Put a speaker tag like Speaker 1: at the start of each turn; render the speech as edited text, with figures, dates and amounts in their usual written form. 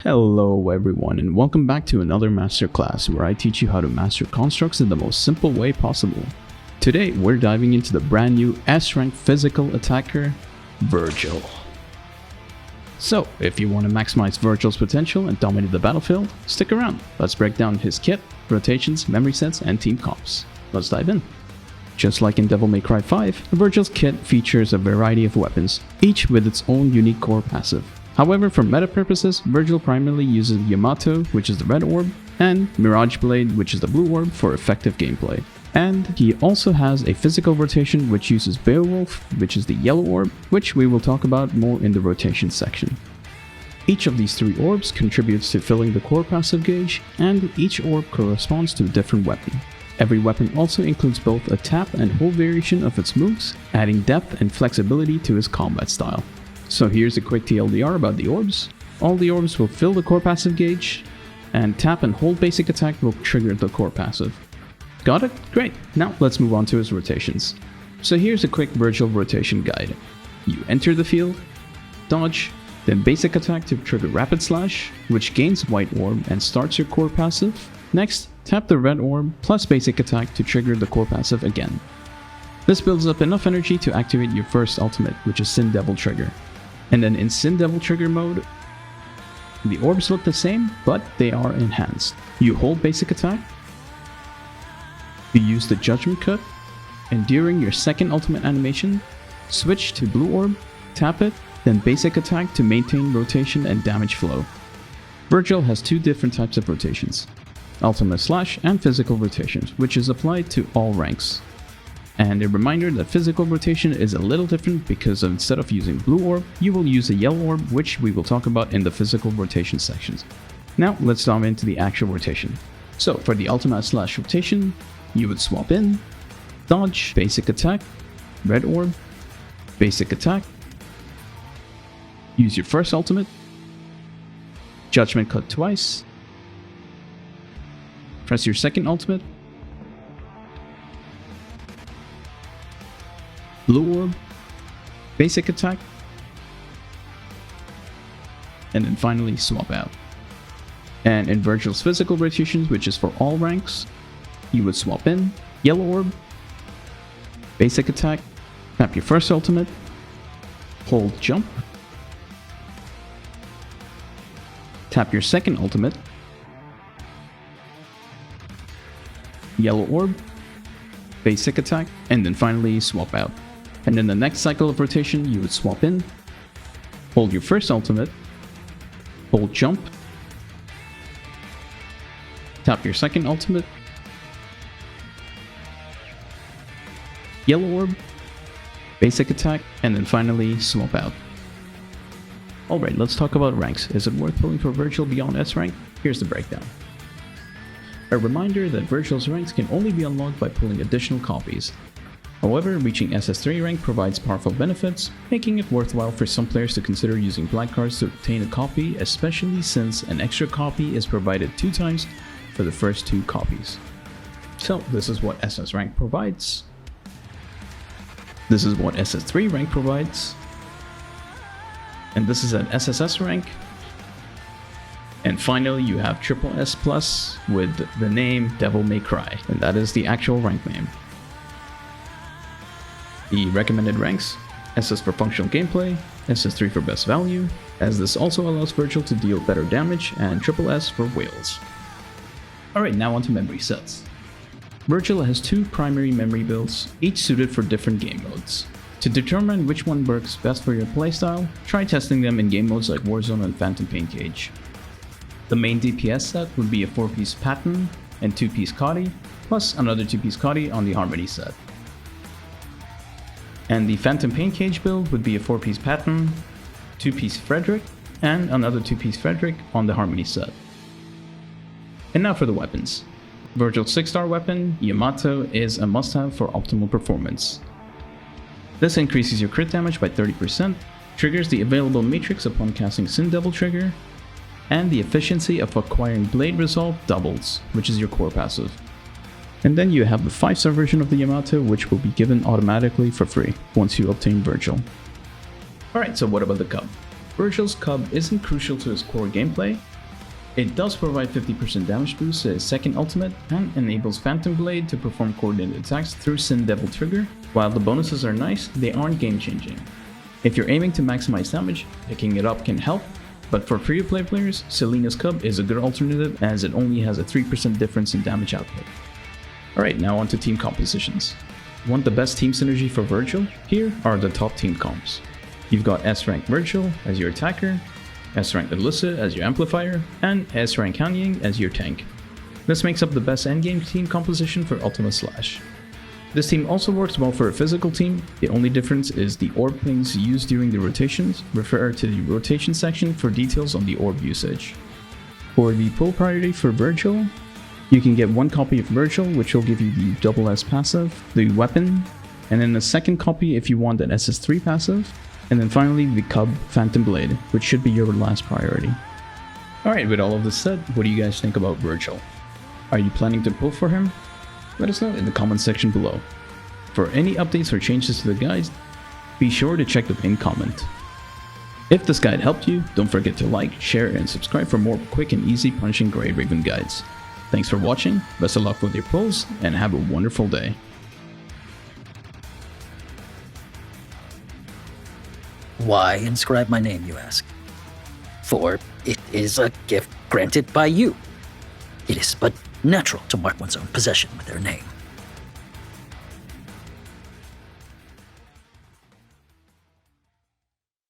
Speaker 1: Hello everyone, and welcome back to another masterclass where I teach you how to master constructs in the most simple way possible. Today we're diving into the brand new S-rank physical attacker, Vergil. So, if you want to maximize Vergil's potential and dominate the battlefield, stick around. Let's break down his kit, rotations, memory sets, and team comps. Let's dive in. Just like in Devil May Cry 5, Vergil's kit features a variety of weapons, each with its own unique core passive. However, for meta purposes, Vergil primarily uses Yamato, which is the red orb, and Mirage Blade, which is the blue orb, for effective gameplay. And he also has a physical rotation which uses Beowulf, which is the yellow orb, which we will talk about more in the rotation section. Each of these three orbs contributes to filling the core passive gauge, and each orb corresponds to a different weapon. Every weapon also includes both a tap and hold variation of its moves, adding depth and flexibility to his combat style. So here's a quick TLDR about the orbs. All the orbs will fill the core passive gauge, and tap and hold basic attack will trigger the core passive. Got it? Great! Now let's move on to his rotations. So here's a quick Vergil rotation guide. You enter the field, dodge, then basic attack to trigger rapid slash, which gains white orb and starts your core passive. Next, tap the red orb plus basic attack to trigger the core passive again. This builds up enough energy to activate your first ultimate, which is Sin Devil Trigger. And then in Sin Devil Trigger mode, the orbs look the same, but they are enhanced. You hold basic attack, you use the Judgment Cut, and during your second ultimate animation, switch to blue orb, tap it, then basic attack to maintain rotation and damage flow. Vergil has two different types of rotations, Ultima Slash and Physical Rotations, which is applied to all ranks. And a reminder that physical rotation is a little different because instead of using blue orb, you will use a yellow orb, which we will talk about in the physical rotation sections. Now let's dive into the actual rotation. So for the Ultima Slash rotation, you would swap in, dodge, basic attack, red orb, basic attack, use your first ultimate, Judgment Cut twice, press your second ultimate, blue orb, basic attack, and then finally swap out. And in Vergil's physical rotations, which is for all ranks, you would swap in, yellow orb, basic attack, tap your first ultimate, hold jump, tap your second ultimate, yellow orb, basic attack, and then finally swap out. And in the next cycle of rotation, you would swap in, hold your first ultimate, hold jump, tap your second ultimate, yellow orb, basic attack, and then finally swap out. Alright, let's talk about ranks. Is it worth pulling for Vergil beyond S rank? Here's the breakdown. A reminder that Vergil's ranks can only be unlocked by pulling additional copies. However, reaching SS3 rank provides powerful benefits, making it worthwhile for some players to consider using black cards to obtain a copy, especially since an extra copy is provided 2 times for the first 2 copies. So this is what SS rank provides. This is what SS3 rank provides. And this is an SSS rank. And finally, you have Triple S Plus with the name Devil May Cry, and that is the actual rank name. The recommended ranks: SS for functional gameplay, SS3 for best value, as this also allows Vergil to deal better damage, and Triple S for whales. Alright, now onto memory sets. Vergil has 2 primary memory builds, each suited for different game modes. To determine which one works best for your playstyle, try testing them in game modes like Warzone and Phantom Pain Cage. The main DPS set would be a 4-piece Patton and 2-piece Kadi, plus another 2-piece Kadi on the Harmony set. And the Phantom Pain Cage build would be a 4-piece Patton, 2-piece Frederick, and another 2-piece Frederick on the Harmony set. And now for the weapons. Vergil's 6-star weapon, Yamato, is a must-have for optimal performance. This increases your crit damage by 30%, triggers the available matrix upon casting Sin Devil Trigger, and the efficiency of acquiring Blade Resolve doubles, which is your core passive. And then you have the 5-star version of the Yamato, which will be given automatically for free once you obtain Vergil. Alright, so what about the Cub? Vergil's Cub isn't crucial to his core gameplay, It does provide 50% damage boost to his second ultimate and enables Phantom Blade to perform coordinated attacks through Sin Devil Trigger. While the bonuses are nice, they aren't game changing. If you're aiming to maximize damage, picking it up can help, but for free-to-play players, Selena's Cub is a good alternative as it only has a 3% difference in damage output. Alright, now on to team compositions. Want the best team synergy for Vergil? Here are the top team comps. You've got S-Rank Vergil as your attacker, S-Rank Alyssa as your amplifier, and S-Rank Hanying as your tank. This makes up the best endgame team composition for Ultima Slash. This team also works well for a physical team. The only difference is the orb things used during the rotations. Refer to the rotation section for details on the orb usage. For the pull priority for Vergil, you can get one copy of Vergil, which will give you the double S passive, the weapon, and then a second copy if you want an SS3 passive, and then finally the Cub Phantom Blade, which should be your last priority. Alright, with all of this said, what do you guys think about Vergil? Are you planning to pull for him? Let us know in the comment section below. For any updates or changes to the guides, be sure to check the pinned comment. If this guide helped you, don't forget to like, share, and subscribe for more quick and easy Punishing Grayraven guides. Thanks for watching, best of luck with your pulls, and have a wonderful day.
Speaker 2: Why inscribe my name, you ask? For it is a gift granted by you. It is but natural to mark one's own possession with their name.